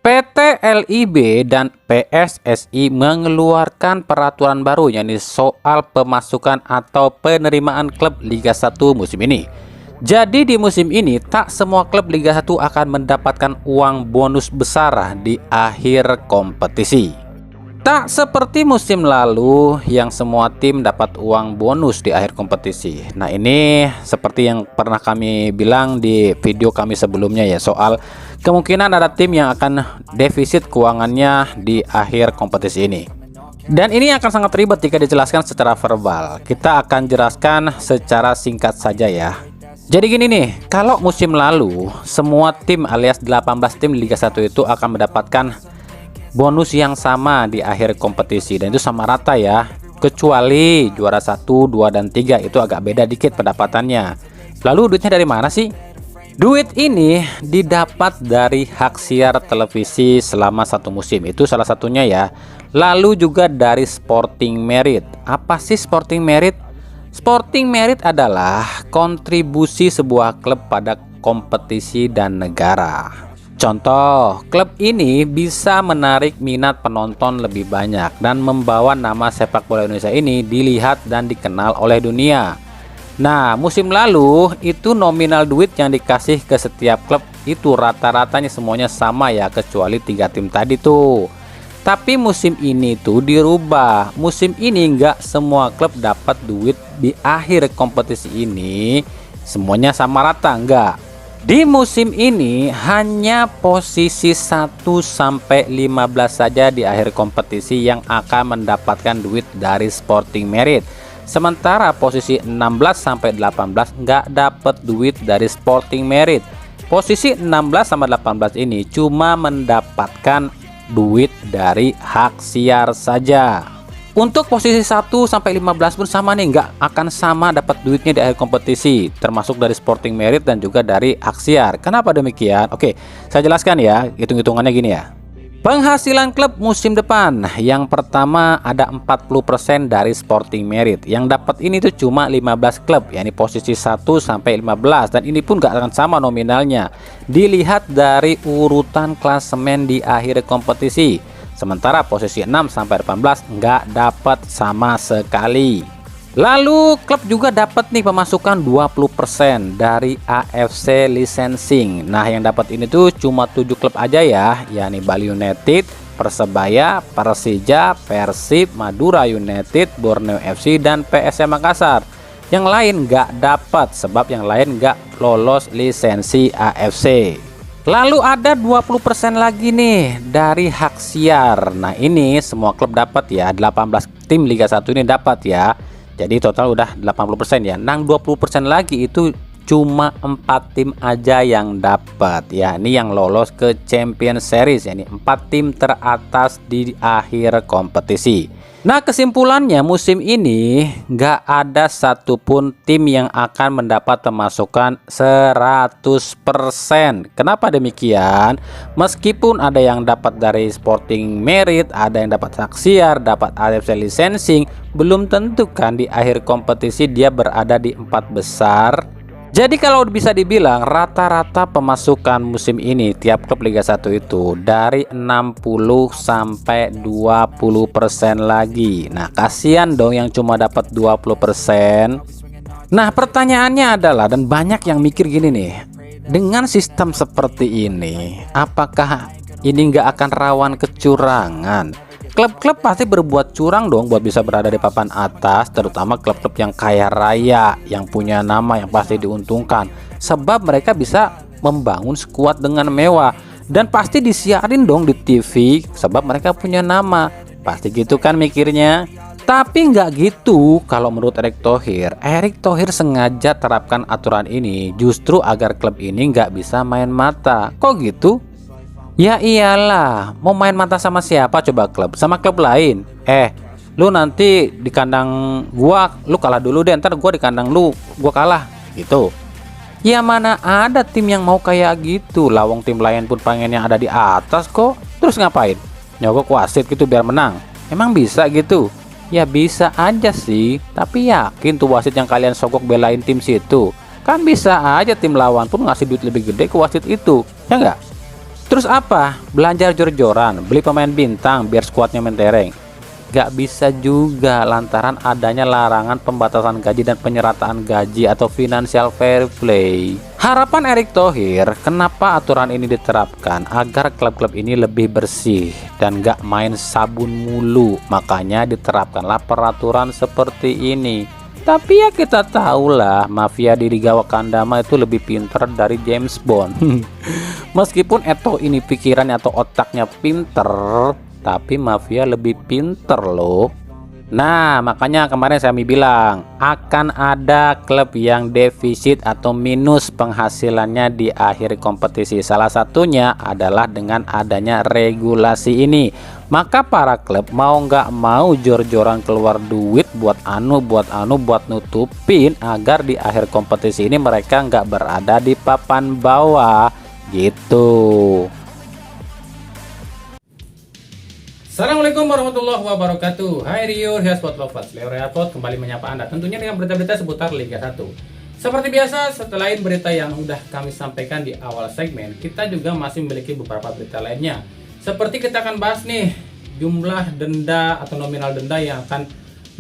PT LIB dan PSSI mengeluarkan peraturan baru yakni soal pemasukan atau penerimaan klub Liga 1 musim ini. Jadi di musim ini tak semua klub Liga 1 akan mendapatkan uang bonus besar di akhir kompetisi. Tak seperti musim lalu yang semua tim dapat uang bonus di akhir kompetisi. Nah, ini seperti yang pernah kami bilang di video kami sebelumnya ya, soal kemungkinan ada tim yang akan defisit keuangannya di akhir kompetisi ini. Dan ini akan sangat ribet jika dijelaskan secara verbal. Kita akan jelaskan secara singkat saja ya. Jadi gini nih, kalau musim lalu semua tim alias 18 tim Liga 1 itu akan mendapatkan bonus yang sama di akhir kompetisi, dan itu sama rata ya, kecuali juara 1, 2, dan 3 itu agak beda dikit pendapatannya. Lalu duitnya dari mana sih? Duit ini didapat dari hak siar televisi selama satu musim, itu salah satunya ya. Lalu juga dari sporting merit. Apa sih sporting merit? Sporting merit adalah kontribusi sebuah klub pada kompetisi dan negara. Contoh, klub ini bisa menarik minat penonton lebih banyak dan membawa nama sepak bola Indonesia ini dilihat dan dikenal oleh dunia. Nah, musim lalu itu nominal duit yang dikasih ke setiap klub itu rata-ratanya semuanya sama ya, kecuali 3 tim tadi tuh. Tapi musim ini tuh dirubah. Musim ini nggak semua klub dapat duit di akhir kompetisi ini semuanya sama rata, enggak. Di musim ini hanya posisi 1 sampai 15 saja di akhir kompetisi yang akan mendapatkan duit dari sporting merit. Sementara posisi 16 sampai 18 nggak dapat duit dari sporting merit. Posisi 16 sampai 18 ini cuma mendapatkan duit dari hak siar saja. Untuk posisi 1 sampai 15 pun sama nih, nggak akan sama dapat duitnya di akhir kompetisi, termasuk dari sporting merit dan juga dari hak siar. Kenapa demikian? Oke, saya jelaskan ya, hitung-hitungannya gini ya. Penghasilan klub musim depan, yang pertama ada 40% dari sporting merit. Yang dapat ini tuh cuma 15 klub, yakni posisi 1 sampai 15, dan ini pun nggak akan sama nominalnya. Dilihat dari urutan klasemen di akhir kompetisi. Sementara posisi 6 sampai 18 nggak dapat sama sekali. Lalu klub juga dapat nih pemasukan 20% dari AFC licensing. Nah, yang dapat ini tuh cuma 7 klub aja ya, yakni Bali United, Persebaya, Persija, Persib, Madura United, Borneo FC, dan PSM Makassar. Yang lain nggak dapat sebab yang lain nggak lolos lisensi AFC. Lalu ada 20% lagi nih dari hak siar. Nah, ini semua klub dapat ya, 18 tim Liga 1 ini dapat ya. Jadi total udah 80% ya. Nah, 20% lagi itu cuma 4 tim aja yang dapat ya. Ini yang lolos ke Champions Series, ya, ini 4 tim teratas di akhir kompetisi. Nah, kesimpulannya musim ini nggak ada satupun tim yang akan mendapat pemasukan 100%. Kenapa demikian? Meskipun ada yang dapat dari sporting merit, ada yang dapat hak siar, dapat AFC licensing, belum tentu kan di akhir kompetisi dia berada di 4 besar. Jadi kalau bisa dibilang rata-rata pemasukan musim ini tiap klub Liga 1 itu dari 60 sampai 20% lagi. Nah, kasihan dong yang cuma dapat 20%. Nah, pertanyaannya adalah, dan banyak yang mikir gini nih, dengan sistem seperti ini apakah ini nggak akan rawan kecurangan? Klub-klub pasti berbuat curang dong buat bisa berada di papan atas, terutama klub-klub yang kaya raya, yang punya nama, yang pasti diuntungkan. Sebab mereka bisa membangun skuad dengan mewah, dan pasti disiarin dong di TV, sebab mereka punya nama. Pasti gitu kan mikirnya. Tapi nggak gitu kalau menurut Erick Thohir. Erick Thohir sengaja terapkan aturan ini justru agar klub ini nggak bisa main mata. Kok gitu? Ya iyalah, mau main mata sama siapa coba klub? Sama klub lain. Lu nanti di kandang gua, lu kalah dulu deh, ntar gua di kandang lu, gua kalah gitu. Ya mana ada tim yang mau kayak gitu. Lawang tim lain pun pengennya ada di atas kok. Terus ngapain? Nyogok wasit gitu biar menang. Emang bisa gitu? Ya bisa aja sih, tapi yakin tuh wasit yang kalian sogok belain tim situ? Kan bisa aja tim lawan pun ngasih duit lebih gede ke wasit itu, ya enggak? Terus apa? Belanja jor-joran, beli pemain bintang biar skuadnya mentereng? Gak bisa juga lantaran adanya larangan pembatasan gaji dan penyerataan gaji atau financial fair play. Harapan Erick Thohir, kenapa aturan ini diterapkan? Agar klub-klub ini lebih bersih dan gak main sabun mulu. Makanya diterapkanlah peraturan seperti ini. Tapi ya kita tahulah, mafia di Liga Wakandama itu lebih pinter dari James Bond. Meskipun Eto'o ini pikirannya atau otaknya pinter, tapi mafia lebih pinter loh. Nah, makanya kemarin saya bilang akan ada klub yang defisit atau minus penghasilannya di akhir kompetisi. Salah satunya adalah dengan adanya regulasi ini. Maka para klub mau nggak mau jor-joran keluar duit buat nutupin agar di akhir kompetisi ini mereka nggak berada di papan bawah gitu. Assalamualaikum warahmatullahi wabarakatuh. Hai Rio, Sport Lovers, Leo Reapot kembali menyapa Anda tentunya dengan berita-berita seputar Liga 1. Seperti biasa, setelah berita yang udah kami sampaikan di awal segmen, kita juga masih memiliki beberapa berita lainnya. Seperti kita akan bahas nih, jumlah denda atau nominal denda yang akan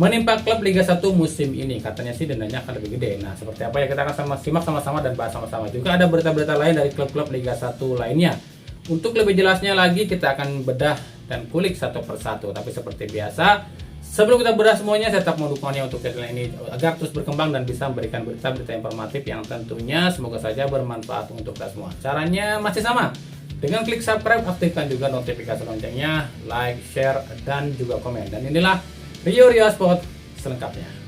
menimpa klub Liga 1 musim ini. Katanya sih dendanya akan lebih gede. Nah, seperti apa ya, kita akan simak sama-sama dan bahas sama-sama. Juga ada berita-berita lain dari klub-klub Liga 1 lainnya. Untuk lebih jelasnya lagi, kita akan bedah dan kulik satu persatu. Tapi seperti biasa, sebelum kita bedah semuanya, saya tetap mau dukungannya untuk channel ini agar terus berkembang dan bisa memberikan berita-berita informatif yang tentunya semoga saja bermanfaat untuk kita semua. Caranya masih sama, dengan klik subscribe, aktifkan juga notifikasi loncengnya, like, share, dan juga komen. Dan inilah Rio Sport selengkapnya.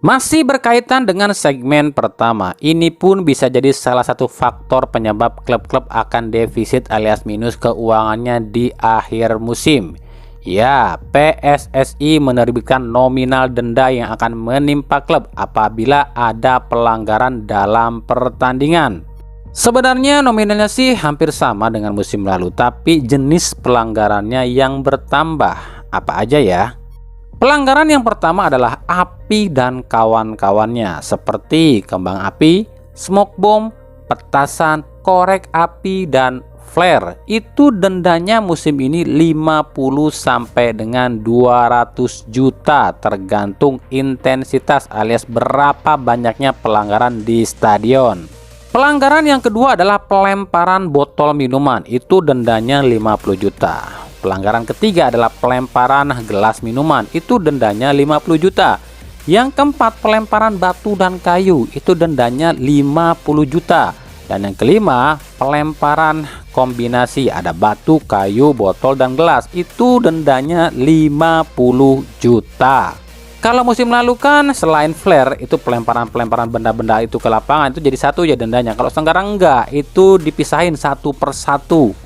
Masih berkaitan dengan segmen pertama, ini pun bisa jadi salah satu faktor penyebab klub-klub akan defisit alias minus keuangannya di akhir musim. Ya, PSSI menerbitkan nominal denda yang akan menimpa klub apabila ada pelanggaran dalam pertandingan. Sebenarnya nominalnya sih hampir sama dengan musim lalu, tapi jenis pelanggarannya yang bertambah. Apa aja ya? Pelanggaran yang pertama adalah api dan kawan-kawannya, seperti kembang api, smoke bomb, petasan, korek api, dan flare. Itu dendanya musim ini 50 sampai dengan 200 juta tergantung intensitas alias berapa banyaknya pelanggaran di stadion. Pelanggaran yang kedua adalah pelemparan botol minuman, itu dendanya 50 juta. Pelanggaran ketiga adalah pelemparan gelas minuman, itu dendanya 50 juta. Yang keempat, pelemparan batu dan kayu, itu dendanya 50 juta. Dan yang kelima, pelemparan kombinasi, ada batu, kayu, botol, dan gelas, itu dendanya 50 juta. Kalau musim lalu kan selain flare, itu pelemparan benda-benda itu ke lapangan, itu jadi satu ya dendanya. Kalau sekarang enggak, itu dipisahin satu persatu.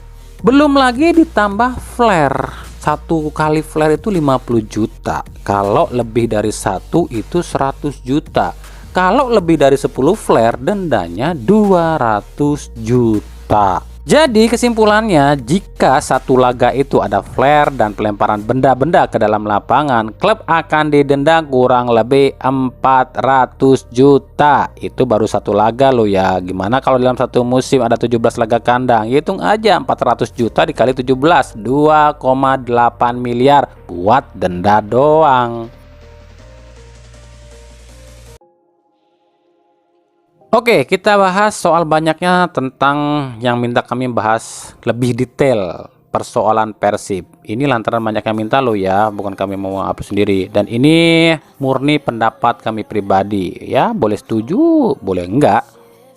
Belum lagi ditambah flare. Satu kali flare itu 50 juta. Kalau lebih dari satu itu 100 juta. Kalau lebih dari 10 flare dendanya 200 juta. Jadi kesimpulannya, jika satu laga itu ada flare dan pelemparan benda-benda ke dalam lapangan, klub akan didenda kurang lebih 400 juta. Itu baru satu laga loh ya. Gimana kalau dalam satu musim ada 17 laga kandang? Hitung aja 400 juta dikali 17, 2,8 miliar buat denda doang. Oke, kita bahas soal banyaknya tentang yang minta kami bahas lebih detail persoalan Persib. Ini lantaran banyak yang minta lo ya, bukan kami mau upload sendiri. Dan ini murni pendapat kami pribadi. Ya, boleh setuju, boleh enggak.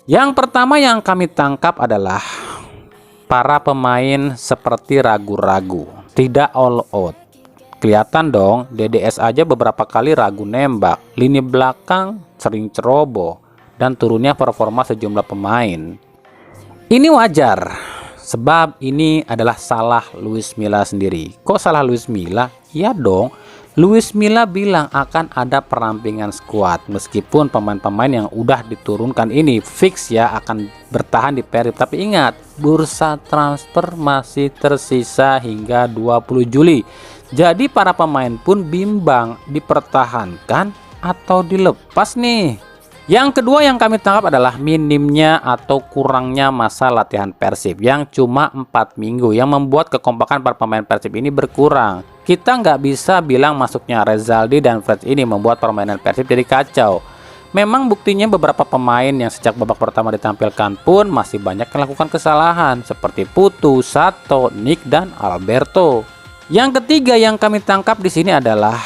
Yang pertama yang kami tangkap adalah para pemain seperti ragu-ragu, tidak all out. Kelihatan dong, DDS aja beberapa kali ragu nembak, lini belakang sering ceroboh, dan turunnya performa sejumlah pemain. Ini wajar, sebab ini adalah salah Luis Milla sendiri. Kok salah Luis Milla? Ya dong, Luis Milla bilang akan ada perampingan skuad. Meskipun pemain-pemain yang udah diturunkan ini fix ya akan bertahan di Persib. Tapi ingat, bursa transfer masih tersisa hingga 20 Juli. Jadi para pemain pun bimbang dipertahankan atau dilepas nih. Yang kedua yang kami tangkap adalah minimnya atau kurangnya masa latihan Persib yang cuma 4 minggu yang membuat kekompakan para pemain Persib ini berkurang. Kita nggak bisa bilang masuknya Rezaldi dan Fred ini membuat permainan Persib jadi kacau. Memang buktinya beberapa pemain yang sejak babak pertama ditampilkan pun masih banyak melakukan kesalahan seperti Putu, Sato, Nick, dan Alberto. Yang ketiga yang kami tangkap di sini adalah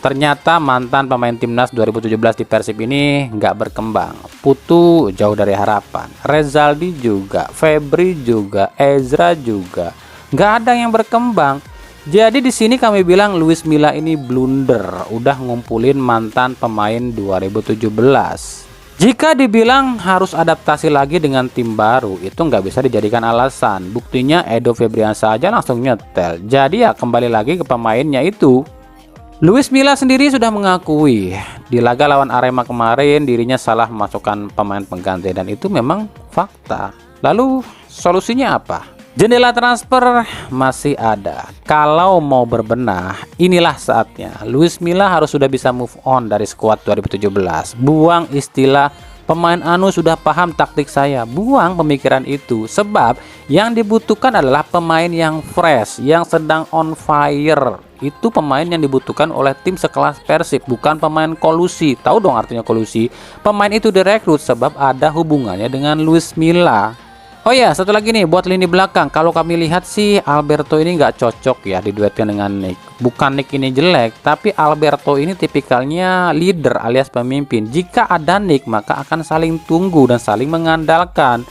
ternyata mantan pemain timnas 2017 di Persib ini nggak berkembang. Putu jauh dari harapan, Rezaldi juga, Febri juga, Ezra juga, nggak ada yang berkembang. Jadi di sini kami bilang Luis Milla ini blunder, udah ngumpulin mantan pemain 2017. Jika dibilang harus adaptasi lagi dengan tim baru, itu nggak bisa dijadikan alasan. Buktinya Edo Febriansyah aja langsung nyetel. Jadi ya kembali lagi ke pemainnya itu. Luis Milla sendiri sudah mengakui di laga lawan Arema kemarin dirinya salah memasukkan pemain pengganti dan itu memang fakta. Lalu solusinya apa? Jendela transfer masih ada. Kalau mau berbenah, inilah saatnya. Luis Milla harus sudah bisa move on dari skuad 2017. Buang istilah pemain anu sudah paham taktik saya. Buang pemikiran itu. Sebab yang dibutuhkan adalah pemain yang fresh, yang sedang on fire. Itu pemain yang dibutuhkan oleh tim sekelas Persib, bukan pemain kolusi. Tahu dong artinya kolusi? Pemain itu direkrut sebab ada hubungannya dengan Luis Milla. Oh ya, satu lagi nih buat lini belakang. Kalau kami lihat sih Alberto ini nggak cocok ya diduetkan dengan Nick. Bukan Nick ini jelek, tapi Alberto ini tipikalnya leader alias pemimpin. Jika ada Nick maka akan saling tunggu dan saling mengandalkan.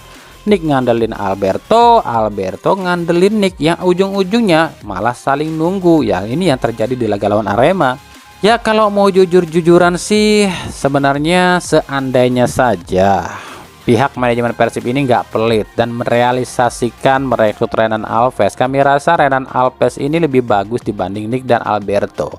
Nick ngandelin Alberto, Alberto ngandelin Nick, yang ujung-ujungnya malah saling nunggu. Ya ini yang terjadi di laga lawan Arema. Ya kalau mau jujur-jujuran sih sebenarnya seandainya saja pihak manajemen Persib ini nggak pelit dan merealisasikan merekrut Renan Alves. Kami rasa Renan Alves ini lebih bagus dibanding Nick dan Alberto.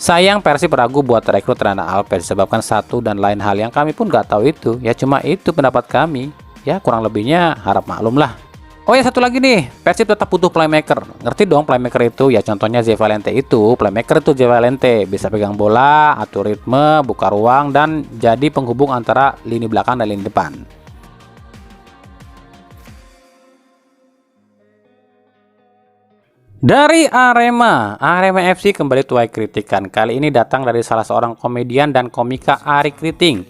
Sayang Persib ragu buat rekrut Renan Alves disebabkan satu dan lain hal yang kami pun nggak tahu itu. Ya cuma itu pendapat kami. Ya kurang lebihnya harap maklum lah. Oh ya satu lagi nih, Persib tetap butuh playmaker. Ngerti dong playmaker itu? Ya contohnya Zé Valente itu. Playmaker itu Zé Valente bisa pegang bola, atur ritme, buka ruang, dan jadi penghubung antara lini belakang dan lini depan. Dari Arema FC kembali tuai kritikan. Kali ini datang dari salah seorang komedian dan komika, Ari Kriting.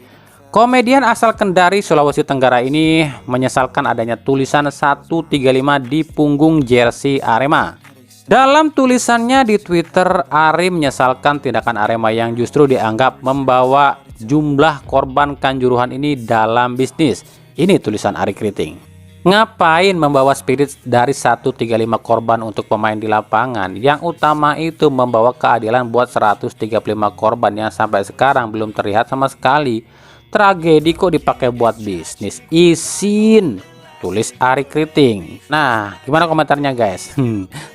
Komedian asal Kendari, Sulawesi Tenggara ini menyesalkan adanya tulisan 135 di punggung jersey Arema. Dalam tulisannya di Twitter, Ari menyesalkan tindakan Arema yang justru dianggap membawa jumlah korban kanjuruhan ini dalam bisnis. Ini tulisan Ari Kriting. Ngapain membawa spirit dari 135 korban untuk pemain di lapangan? Yang utama itu membawa keadilan buat 135 korban yang sampai sekarang belum terlihat sama sekali. Tragedi kok dipakai buat bisnis? Isin, tulis Ari Kriting. Nah, gimana komentarnya guys?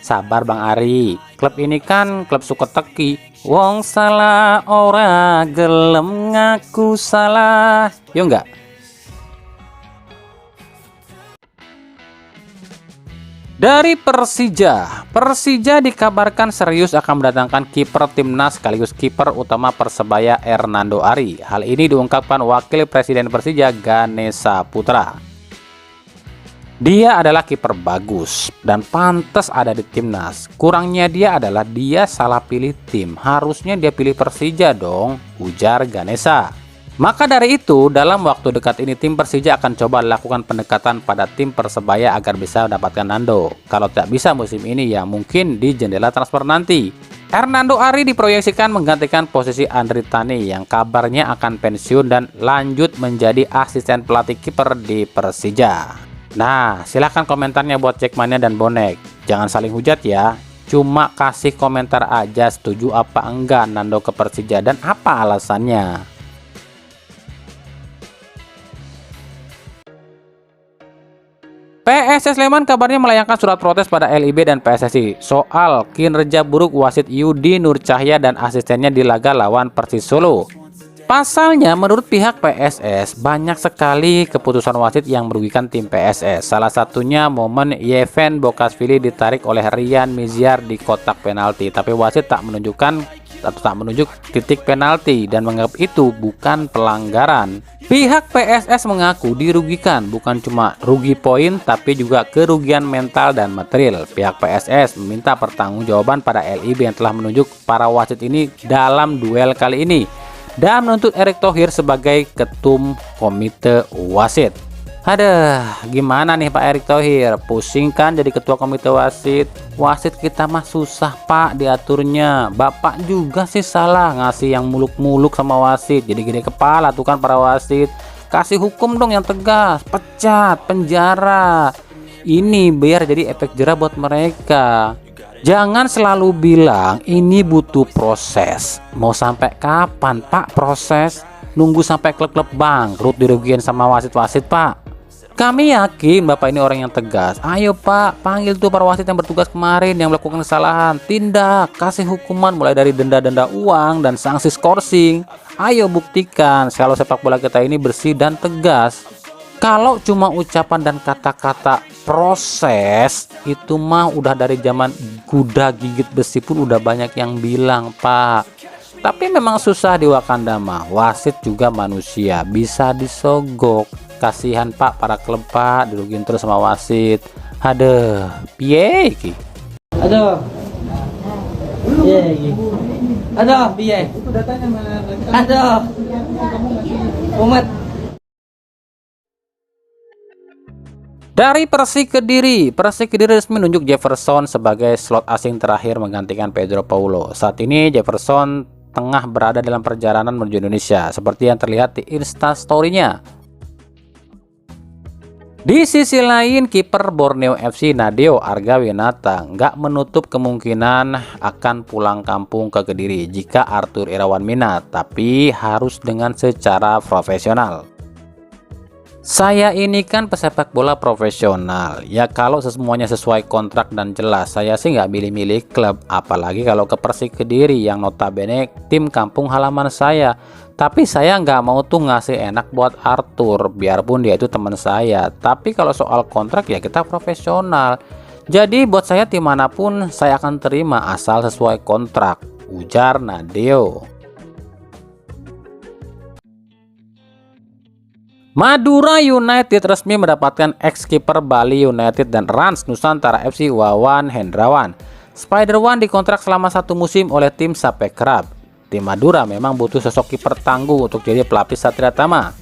Sabar Bang Ari. Klub ini kan klub suka teki. Wong salah ora gelem ngaku salah. Yo enggak? Dari Persija dikabarkan serius akan mendatangkan kiper timnas sekaligus kiper utama Persebaya Hernando Ari. Hal ini diungkapkan Wakil Presiden Persija Ganesha Putra. Dia adalah kiper bagus dan pantas ada di timnas. Kurangnya dia adalah dia salah pilih tim. Harusnya dia pilih Persija dong, ujar Ganesha. Maka dari itu, dalam waktu dekat ini tim Persija akan coba lakukan pendekatan pada tim Persebaya agar bisa mendapatkan Nando. Kalau tidak bisa musim ini ya mungkin di jendela transfer nanti. Hernando Ari diproyeksikan menggantikan posisi Andri Tani yang kabarnya akan pensiun dan lanjut menjadi asisten pelatih kiper di Persija. Nah, silahkan komentarnya buat Jackmania dan Bonek. Jangan saling hujat ya. Cuma kasih komentar aja setuju apa enggak Nando ke Persija dan apa alasannya. PSS Sleman kabarnya melayangkan surat protes pada LIB dan PSSI soal kinerja buruk wasit Yudi Nur Cahya dan asistennya di laga lawan Persis Solo. Pasalnya, menurut pihak PSS, banyak sekali keputusan wasit yang merugikan tim PSS. Salah satunya momen Yevan Bokashvili ditarik oleh Ryan Miziar di kotak penalti, tapi wasit tak menunjuk titik penalti dan menganggap itu bukan pelanggaran. Pihak PSS mengaku dirugikan, bukan cuma rugi poin tapi juga kerugian mental dan material. Pihak PSS meminta pertanggungjawaban pada LIB yang telah menunjuk para wasit ini dalam duel kali ini dan menuntut Erick Thohir sebagai ketum komite wasit. Aduh, gimana nih Pak Erick Thohir? Pusing kan jadi ketua komite wasit? Wasit kita mah susah Pak diaturnya. Bapak juga sih salah ngasih yang muluk-muluk sama wasit. Jadi gede kepala tuh kan para wasit. Kasih hukum dong yang tegas, pecat, penjara. Ini biar jadi efek jerah buat mereka. Jangan selalu bilang ini butuh proses. Mau sampai kapan Pak proses? Nunggu sampai klub-klub bangkrut dirugikan sama wasit-wasit Pak? Kami yakin Bapak ini orang yang tegas. Ayo Pak, panggil tuh para wasit yang bertugas kemarin yang melakukan kesalahan. Tindak, kasih hukuman mulai dari denda-denda uang dan sanksi skorsing. Ayo buktikan kalau sepak bola kita ini bersih dan tegas. Kalau cuma ucapan dan kata-kata proses itu mah udah dari zaman kuda gigit besi pun udah banyak yang bilang Pak. Tapi memang susah di Wakanda mah. Wasit juga manusia, bisa disogok. Kasihan Pak para klub Pak, dirugiin terus sama wasit. Aduh, piye iki? Aduh. Piye iki? Aduh, piye? Aduh. Umat. Dari Persik Kediri resmi menunjuk Jefferson sebagai slot asing terakhir menggantikan Pedro Paulo. Saat ini Jefferson tengah berada dalam perjalanan menuju Indonesia, seperti yang terlihat di Instastory-nya. Di sisi lain, kiper Borneo FC Nadeo Argawinata nggak menutup kemungkinan akan pulang kampung ke Kediri jika Arthur Irawan minat, tapi harus dengan secara profesional. Saya ini kan pesepak bola profesional, ya kalau semuanya sesuai kontrak dan jelas, saya sih nggak milih-milih klub, apalagi kalau ke Persik Kediri yang notabene tim kampung halaman saya. Tapi saya nggak mau tuh ngasih enak buat Arthur, biarpun dia itu teman saya. Tapi kalau soal kontrak ya kita profesional. Jadi buat saya tim manapun saya akan terima asal sesuai kontrak, ujar Nadeo. Madura United resmi mendapatkan ex-kiper Bali United dan Rans Nusantara FC Wawan Hendrawan. Spider One dikontrak selama 1 musim oleh tim Sapekrab. Tim Madura memang butuh sosok kiper tangguh untuk jadi pelapis Satria Tama.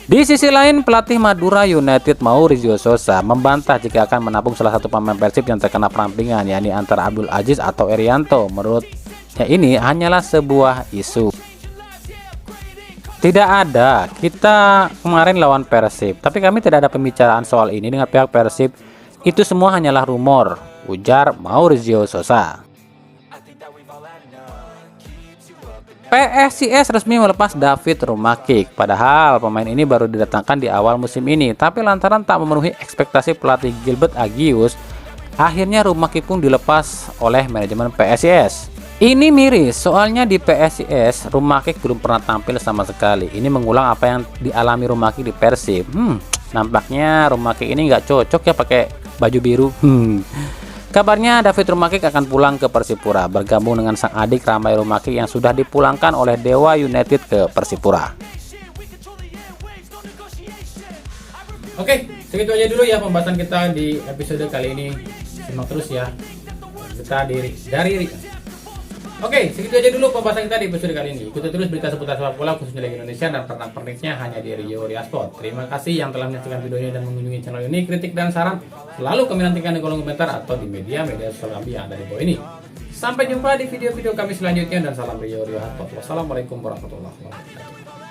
Di sisi lain, pelatih Madura United Maurizio Sosa membantah jika akan menampung salah satu pemain Persib yang terkena perampingan, yakni antara Abdul Aziz atau Erianto. Menurutnya ini hanyalah sebuah isu. Tidak ada, kita kemarin lawan Persib, tapi kami tidak ada pembicaraan soal ini dengan pihak Persib. Itu semua hanyalah rumor, ujar Maurizio Sosa. PSIS resmi melepas David Rumakik, padahal pemain ini baru didatangkan di awal musim ini, tapi lantaran tak memenuhi ekspektasi pelatih Gilbert Agius, akhirnya Rumakik pun dilepas oleh manajemen PSIS. Ini miris, soalnya di PSIS Rumakik belum pernah tampil sama sekali. Ini mengulang apa yang dialami Rumakik di Persib. Nampaknya Rumakik ini nggak cocok ya pakai baju biru. Kabarnya David Rumakik akan pulang ke Persipura, bergabung dengan sang adik Ramai Rumakik yang sudah dipulangkan oleh Dewa United ke Persipura. Oke, segitu aja dulu ya pembahasan kita di episode kali ini. Simak terus ya. Kita dari Oke, segitu aja dulu pembahasan kita di episode kali ini. Ikuti terus berita seputar sepak bola khususnya Liga Indonesia dan pernak-perniknya hanya di Rio Sport. Terima kasih yang telah menyaksikan video ini dan mengunjungi channel ini. Kritik dan saran selalu kami nantikan di kolom komentar atau di media sosial kami yang ada di bawah ini. Sampai jumpa di video-video kami selanjutnya dan salam Rio Sport. Wassalamualaikum warahmatullahi wabarakatuh.